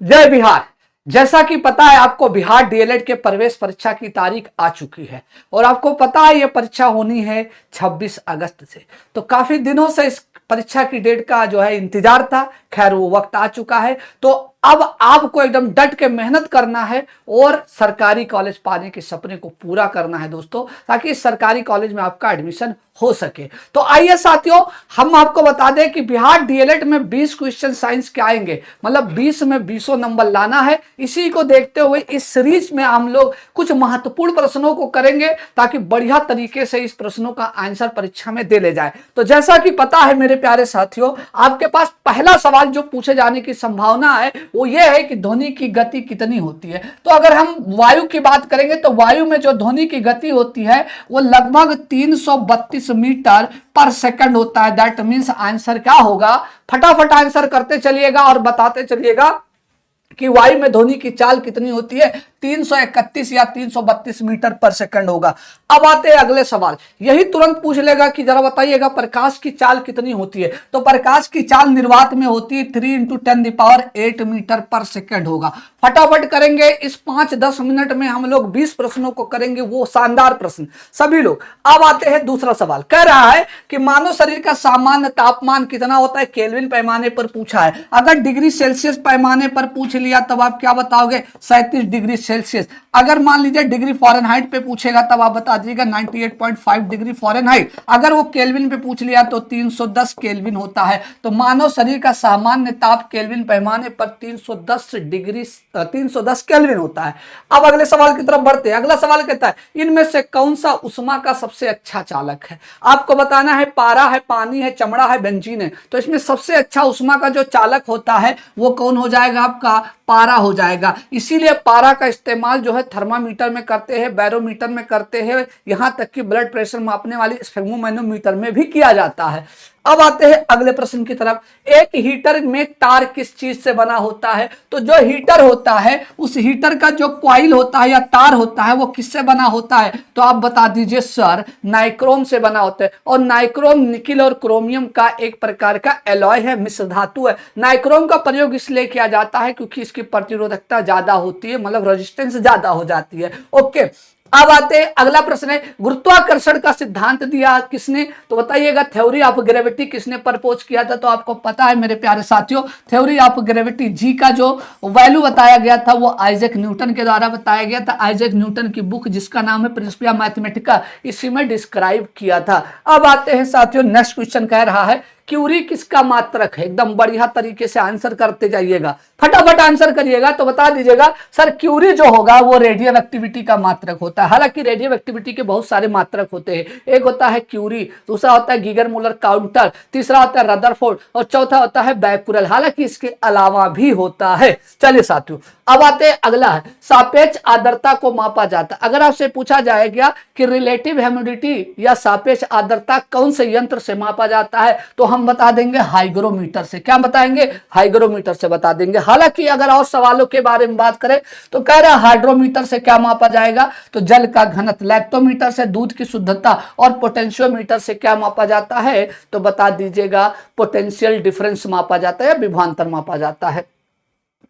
जय बिहार। जैसा कि पता है आपको, बिहार डीएलएड के प्रवेश परीक्षा की तारीख आ चुकी है और आपको पता है ये परीक्षा होनी है 26 अगस्त से। तो काफी दिनों से इस परीक्षा की डेट का जो है इंतजार था। खैर वो वक्त आ चुका है, तो अब आपको एकदम डट के मेहनत करना है और सरकारी कॉलेज पाने के सपने को पूरा करना है दोस्तों, ताकि इस सरकारी कॉलेज में आपका एडमिशन हो सके। तो आइए साथियों, हम आपको बता दें कि बिहार डीएलएड में 20 क्वेश्चन साइंस के आएंगे, मतलब 20 में 20 नंबर लाना है। इसी को देखते हुए इस सीरीज में हम लोग कुछ महत्वपूर्ण प्रश्नों को करेंगे ताकि बढ़िया तरीके से इस प्रश्नों का आंसर परीक्षा में दे ले जाए। तो जैसा कि पता है मेरे प्यारे साथियों, आपके पास पहला सवाल जो पूछे जाने की संभावना है वो ये है कि ध्वनि की गति कितनी होती है। तो अगर हम वायु की बात करेंगे तो वायु में जो ध्वनि की गति होती है वो लगभग 332 मीटर पर सेकंड होता है। दैट मीन्स आंसर क्या होगा, फटाफट आंसर करते चलिएगा और बताते चलिएगा कि वायु में ध्वनि की चाल कितनी होती है। 331 या 332 मीटर पर सेकंड होगा। अब आते हैं अगले सवाल, यही तुरंत पूछ लेगा कि जरा बताइएगा प्रकाश की चाल कितनी होती है। तो प्रकाश की चाल निर्वात में होती है 3 × 10⁸ मीटर पर सेकंड होगा। फटाफट करेंगे, इस 5-10 मिनट में हम लोग 20 प्रश्नों को करेंगे, वो शानदार प्रश्न सभी लोग। अब आते हैं दूसरा सवाल, कह रहा है कि मानव शरीर का सामान्य तापमान कितना होता है। केल्विन पैमाने पर पूछा है। अगर डिग्री सेल्सियस पैमाने पर पूछ लिया तब आप क्या बताओगे, 37 डिग्री सेल्सियस। अगर मान लीजिए डिग्री फ़ारेनहाइट पे पूछेगा तब आप बता दीजिएगा 98.5 डिग्री फ़ारेनहाइट। अगर वो केल्विन पे पूछ लिया तो 310 केल्विन होता है। तो मानव शरीर का सामान्य ताप केल्विन पैमाने पर 310 केल्विन होता है। अब अगले सवाल की तरफ बढ़ते हैं। अगला सवाल कहता है इनमें से कौन सा उष्मा का सबसे अच्छा चालक है। आपको बताना है पारा है, पानी है, चमड़ा है, बेंजीन है। तो इसमें सबसे अच्छा उष्मा का जो चालक होता है वो कौन हो जाएगा, आपका पारा हो जाएगा। इसीलिए पारा का इस्तेमाल जो है थर्मामीटर में करते हैं, बैरोमीटर में करते हैं, यहां तक कि ब्लड प्रेशर मापने वाली स्फेग्मोमैनोमीटर में भी किया जाता है। अब आते हैं अगले प्रश्न की तरफ, एक हीटर में तार किस चीज से बना होता है। तो जो हीटर होता है उस हीटर का जो कॉइल होता है या तार होता है वो किससे बना होता है। तो आप बता दीजिए सर, नाइक्रोम से बना होता है। और नाइक्रोम निकिल और क्रोमियम का एक प्रकार का एलॉय है, मिश्र धातु है। नाइक्रोम का प्रयोग इसलिए किया जाता है क्योंकि इसकी प्रतिरोधकता ज्यादा होती है, मतलब रेजिस्टेंस ज्यादा हो जाती है। ओके, अब आते हैं अगला प्रश्न है, गुरुत्वाकर्षण का सिद्धांत दिया किसने। तो बताइएगा थ्योरी ऑफ ग्रेविटी किसने प्रपोज किया था। तो आपको पता है मेरे प्यारे साथियों, थ्योरी ऑफ ग्रेविटी जी का जो वैल्यू बताया गया था वो आइजैक न्यूटन के द्वारा बताया गया था। आइजैक न्यूटन की बुक जिसका नाम है प्रिंसिपिया मैथमेटिका, इसी में डिस्क्राइब किया था। अब आते हैं साथियों, नेक्स्ट क्वेश्चन कह रहा है क्यूरी किसका मात्रक है। एकदम बढ़िया तरीके से आंसर करते जाइएगा, फटाफट आंसर करिएगा। तो बता दीजिएगा सर, क्यूरी जो होगा वो रेडियो एक्टिविटी का मात्रक होता है। हालांकि रेडियो एक्टिविटी के बहुत सारे मात्रक होते हैं, एक होता है क्यूरी, दूसरा होता है गीगर मूलर काउंटर, तीसरा होता है रदरफोर्ड और चौथा होता है बैकुरल। हालांकि इसके अलावा भी होता है। चलिए साथियों, अब आते हैं अगला है, सापेक्ष आर्द्रता को मापा जाता है। अगर आपसे पूछा जाएगा कि रिलेटिव ह्यूमिडिटी या सापेक्ष आर्द्रता कौन से यंत्र से मापा जाता है, तो हम बता देंगे हाइग्रोमीटर से। क्या बताएंगे, हाइग्रोमीटर से बता देंगे। हालांकि अगर और सवालों के बारे में बात करें तो कह रहा है हाइड्रोमीटर से क्या मापा जाएगा। तो जल का घनत्व, लैक्टोमीटर से दूध की शुद्धता और पोटेंशियोमीटर से क्या मापा जाता है। तो बता दीजिएगा पोटेंशियल डिफरेंस मापा जाता है या विभवांतर मापा जाता है।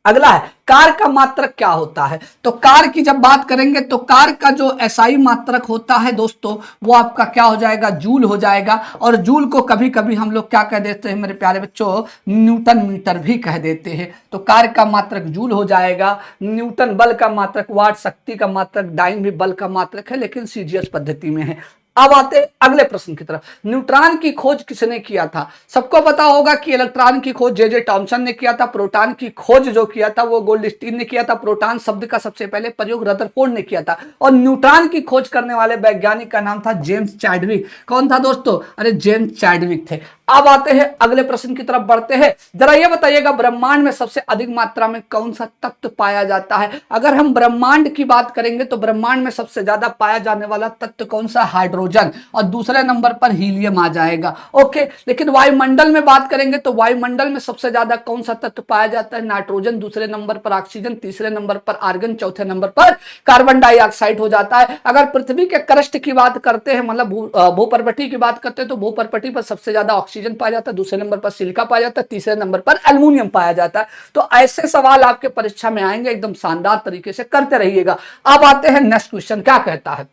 अगला है कार का मात्रक क्या होता है। तो कार की जब बात करेंगे तो कार का जो एसआई मात्रक होता है दोस्तों वो आपका क्या हो जाएगा, जूल हो जाएगा। और जूल को कभी कभी हम लोग क्या कह देते हैं मेरे प्यारे बच्चों, न्यूटन मीटर भी कह देते हैं। तो कार का मात्रक जूल हो जाएगा। न्यूटन बल का मात्रक, वाट शक्ति का मात्रक, डाइन भी बल का मात्रक है लेकिन सीजीएस पद्धति में है। अब आते अगले प्रश्न की तरफ, न्यूट्रॉन की खोज किसने किया था। सबको पता होगा कि इलेक्ट्रॉन की खोज जे टॉमसन ने किया था। प्रोटॉन की खोज जो किया था वो गोल्डस्टीन ने किया था। प्रोटॉन शब्द का सबसे पहले प्रयोग रदरफोर्ड ने किया था। और न्यूट्रॉन की खोज करने वाले वैज्ञानिक का नाम था जेम्स चैडविक। कौन था दोस्तों, अरे जेम्स चैडविक थे। अब आते हैं अगले प्रश्न की तरफ बढ़ते हैं। जरा ये बताइएगा ब्रह्मांड में सबसे अधिक मात्रा में कौन सा तत्व पाया जाता है। अगर हम ब्रह्मांड की बात करेंगे तो ब्रह्मांड में सबसे ज्यादा पाया जाने वाला तत्व कौन सा, हाइड्रोजन, और दूसरे नंबर पर हीलियम आ जाएगा। ओके, लेकिन वायुमंडल में बात करेंगे तो वायुमंडल में सबसे ज्यादा कौन सा तत्व पाया जाता है, नाइट्रोजन, दूसरे नंबर पर ऑक्सीजन, तीसरे नंबर पर आर्गन, चौथे नंबर पर कार्बन डाइऑक्साइड हो जाता है। अगर पृथ्वी के क्रस्ट की बात करते हैं, मतलब भूपर्वटी की बात करते हैं, तो भूपर्वटी पर सबसे ज्यादा ऑक्सीजन पाया जाता है, दूसरे नंबर पर सिलिका पाया जाता है, तीसरे नंबर पर एल्युमिनियम पाया जाता है। तो ऐसे सवाल आपके परीक्षा में आएंगे, एकदम शानदार तरीके से करते रहिएगा। अब आते हैं नेक्स्ट क्वेश्चन, क्या कहता है,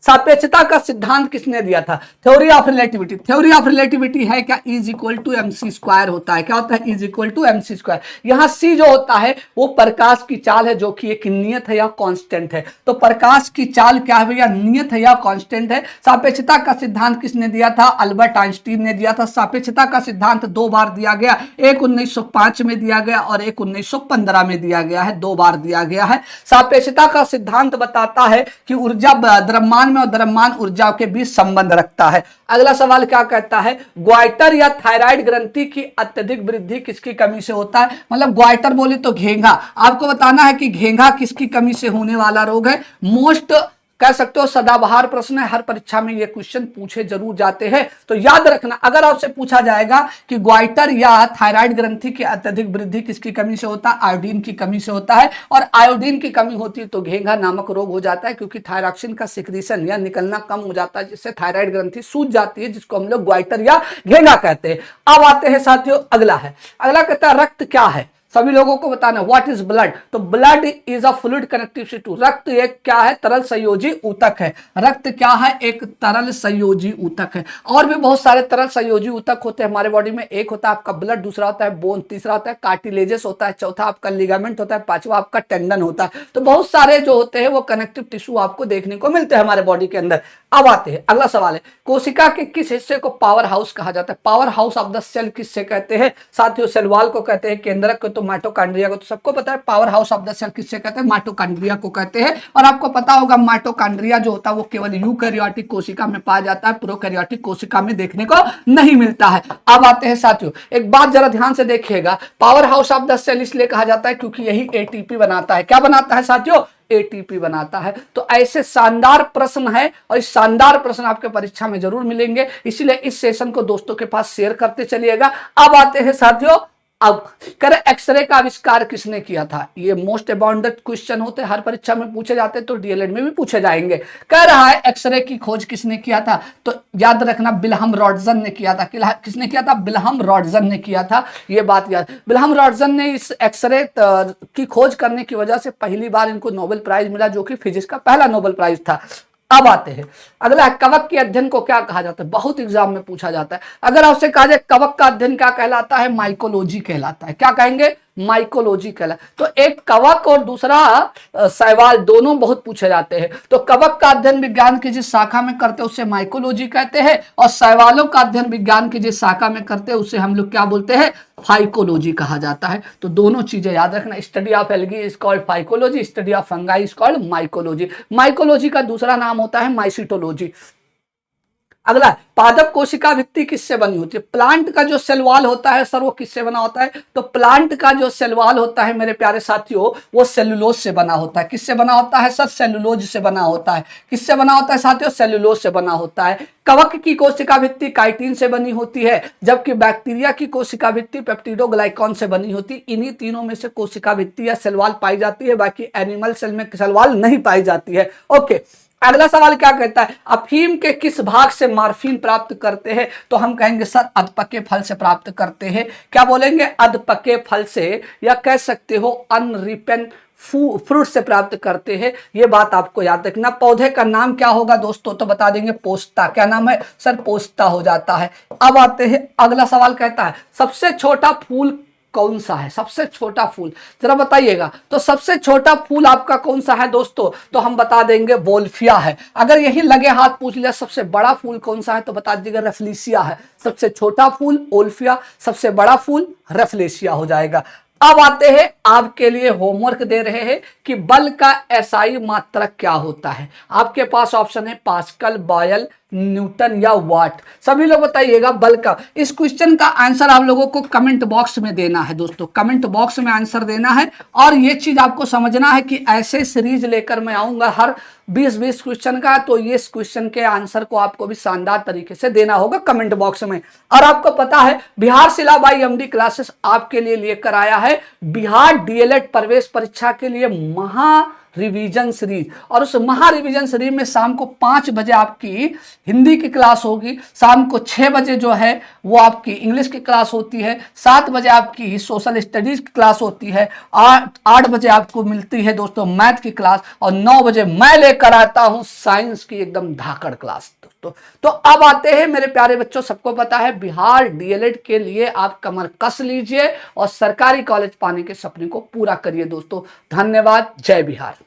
सापेक्षता का सिद्धांत किसने दिया था? Theory of relativity. Theory of relativity है क्या, is equal to MC square होता है। क्या होता है, is equal to MC square. यहाँ सी जो होता है वो प्रकाश की चाल है, जो कि एक नियत है या कांस्टेंट है। तो प्रकाश की चाल क्या है भैया, नियत है या कांस्टेंट है। सापेक्षता का सिद्धांत किसने दिया था, अल्बर्ट आइंस्टीन ने दिया था। सापेक्षता का सिद्धांत 2 बार दिया गया, एक 1905 में दिया गया और एक 1915 में दिया गया है, 2 बार दिया गया है। सापेक्षता का सिद्धांत बताता है कि ऊर्जा द्रव्यमान में और द्रव्यमान ऊर्जा के बीच संबंध रखता है। अगला सवाल क्या कहता है, ग्वाइटर या थायराइड ग्रंथि की अत्यधिक वृद्धि किसकी कमी से होता है? मतलब ग्वाइटर बोले तो घेंघा, आपको बताना है कि घेंघा किसकी कमी से होने वाला रोग है। मोस्ट कह सकते हो सदाबहार प्रश्न है, हर परीक्षा में ये क्वेश्चन पूछे जरूर जाते हैं। तो याद रखना, अगर आपसे पूछा जाएगा कि ग्वाइटर या थायराइड ग्रंथि की अत्यधिक वृद्धि किसकी कमी से होता है, आयोडीन की कमी से होता है। और आयोडीन की कमी होती है तो घेंघा नामक रोग हो जाता है, क्योंकि थायरॉक्सिन का सिक्रीशन या निकलना कम हो जाता है, जिससे थायराइड ग्रंथि सूज जाती है, जिसको हम लोग ग्वाइटर या घेंघा कहते हैं। अब आते हैं साथियों, अगला कहता है रक्त क्या है। सभी लोगों को बताना व्हाट इज ब्लड। तो blood is a fluid connective tissue. रक्त एक क्या है, तरल संयोजी ऊतक है। रक्त क्या है, एक तरल संयोजी ऊतक है। और भी बहुत सारे तरल संयोजी ऊतक होते हैं हमारे बॉडी में। एक होता है आपका ब्लड, दूसरा होता है बोन, तीसरा होता है कार्टिलेजेस होता है, चौथा आपका लिगामेंट होता है, पांचवा आपका टेंडन होता है। तो बहुत सारे जो होते हैं वो कनेक्टिव टिश्यू आपको देखने को मिलते हैं हमारे बॉडी के अंदर। अब आते हैं, अगला सवाल है, कोशिका के किस हिस्से को पावर हाउस कहा जाता है? Power house of the cell किससे कहते हैं? साथियों सेल वॉल को कहते हैं, केंद्रक को तो माइटोकॉन्ड्रिया को तो सबको पता है। Power house of the cell किससे कहते हैं? माइटोकॉन्ड्रिया को कहते हैं। और आपको पता होगा माइटोकॉन्ड्रिया जो होता है वो केवल यूकैरियोटिक कोशिका में पाया जाता है, प्रोकैरियोटिक कोशिका में देखने को नहीं मिलता है। अब आते हैं साथियों, एक बात जरा ध्यान से देखिएगा, power house of the cell इसलिए कहा जाता है क्योंकि यही एटीपी बनाता है। क्या बनाता है साथियों? एटीपी बनाता है। तो ऐसे शानदार प्रश्न है और इस शानदार प्रश्न आपके परीक्षा में जरूर मिलेंगे, इसलिए इस सेशन को दोस्तों के पास शेयर करते चलिएगा। अब आते हैं साथियों, अब कर एक्सरे का आविष्कार किसने किया था? ये मोस्ट अबाउंडेड क्वेश्चन होते हैं, हर परीक्षा में पूछे जाते हैं, तो डीएलएड में भी पूछे जाएंगे। कह रहा है एक्सरे की खोज किसने किया था? तो याद रखना विल्हम रॉन्टगन ने किया था। किसने किया था? विल्हम रॉन्टगन ने किया था, ये बात याद। विल्हम रॉन्टगन ने इस एक्सरे की खोज करने की वजह से पहली बार इनको नोबेल प्राइज मिला, जो कि फिजिक्स का पहला नोबेल प्राइज था। अब आते हैं, अगला कवक के अध्ययन को क्या कहा जाता है? बहुत एग्जाम में पूछा जाता है। अगर आपसे कहा जाए कवक का अध्ययन क्या कहलाता है? माइकोलॉजी कहलाता है। क्या कहेंगे? माइकोलॉजी कहला। तो एक कवक और दूसरा शैवाल दोनों बहुत पूछे जाते हैं। तो कवक का अध्ययन विज्ञान की जिस शाखा में करते हैं उसे माइकोलॉजी कहते हैं, और शैवालों का अध्ययन विज्ञान की जिस शाखा में करते हैं उसे हम लोग क्या बोलते हैं? फाइकोलॉजी कहा जाता है। तो दोनों चीजें याद रखना, study of algae is called phycology, study of fungi is called mycology. Mycology का दूसरा नाम होता है माइसिटोलॉजी। अगला, पादप कोशिका भित्ति किससे बनी होती है? प्लांट का जो सेल वॉल होता है सर वो किससे बना होता है? तो प्लांट का जो सेल वॉल होता है मेरे प्यारे साथियों वो सेलुलोज से बना होता है। किससे बना होता है सर? सेलुलोज से बना होता है। किससे बना होता है साथियों? सेलुलोज से बना होता है। कवक की कोशिका भित्ति काइटिन से बनी होती है, जबकि बैक्टीरिया की कोशिका भित्ति पेप्टिडोग्लाइकॉन से बनी होती है। इन्हीं तीनों में से कोशिका भित्ति या सेल वॉल पाई जाती है, बाकी एनिमल सेल में सेल वॉल नहीं पाई जाती है। ओके, अगला सवाल क्या कहता है? अफीम के किस भाग से मॉर्फिन प्राप्त करते हैं? तो हम कहेंगे सर अधपके फल से प्राप्त करते हैं। क्या बोलेंगे? अधपके फल से, या कह सकते हो अनरिपेन फ्रूट से प्राप्त करते हैं। ये बात आपको याद रखना। पौधे का नाम क्या होगा दोस्तों? तो बता देंगे पोस्ता। क्या नाम है सर? पोस्ता हो जाता है। अब आते हैं, अगला सवाल कहता है सबसे छोटा फूल कौन सा है? सबसे छोटा फूल जरा बताइएगा। तो सबसे छोटा फूल आपका कौन सा है दोस्तों? तो हम बता देंगे वोल्फिया है। अगर यही लगे हाथ पूछ लिया सबसे बड़ा फूल कौन सा है तो बता दीजिएगा रफलेशिया है। सबसे छोटा फूल वोल्फिया, सबसे बड़ा फूल रफलेशिया हो जाएगा। अब आते हैं, आपके लिए होमवर्क दे रहे हैं कि बल का एसआई मात्रक क्या होता है। आपके पास ऑप्शन है पास्कल, बॉयल, न्यूटन या वाट। सभी लोग बताइएगा बल का। इस क्वेश्चन का आंसर आप लोगों को कमेंट बॉक्स में देना है दोस्तों, कमेंट बॉक्स में आंसर देना है। और ये चीज आपको समझना है कि ऐसे सीरीज लेकर मैं आऊंगा हर 20-20 क्वेश्चन का, तो ये इस क्वेश्चन के आंसर को आपको भी शानदार तरीके से देना होगा कमेंट बॉक्स में। और आपको पता है बिहार सिलाबाई एमडी क्लासेस आपके लिए लेकर आया है बिहार डीएलएड प्रवेश परीक्षा के लिए रिवीजन सीरीज, और उस महा रिवीजन सीरीज में शाम को 5 बजे आपकी हिंदी की क्लास होगी, शाम को 6 बजे जो है वो आपकी इंग्लिश की क्लास होती है, 7 बजे आपकी सोशल स्टडीज की क्लास होती है, 8 बजे आपको मिलती है दोस्तों मैथ की क्लास, और 9 बजे मैं लेकर आता हूं साइंस की एकदम धाकड़ क्लास दोस्तों। तो अब आते हैं मेरे प्यारे बच्चों, सबको पता है बिहार डीएलएड के लिए आप कमर कस लीजिए और सरकारी कॉलेज पाने के सपने को पूरा करिए दोस्तों। धन्यवाद। जय बिहार।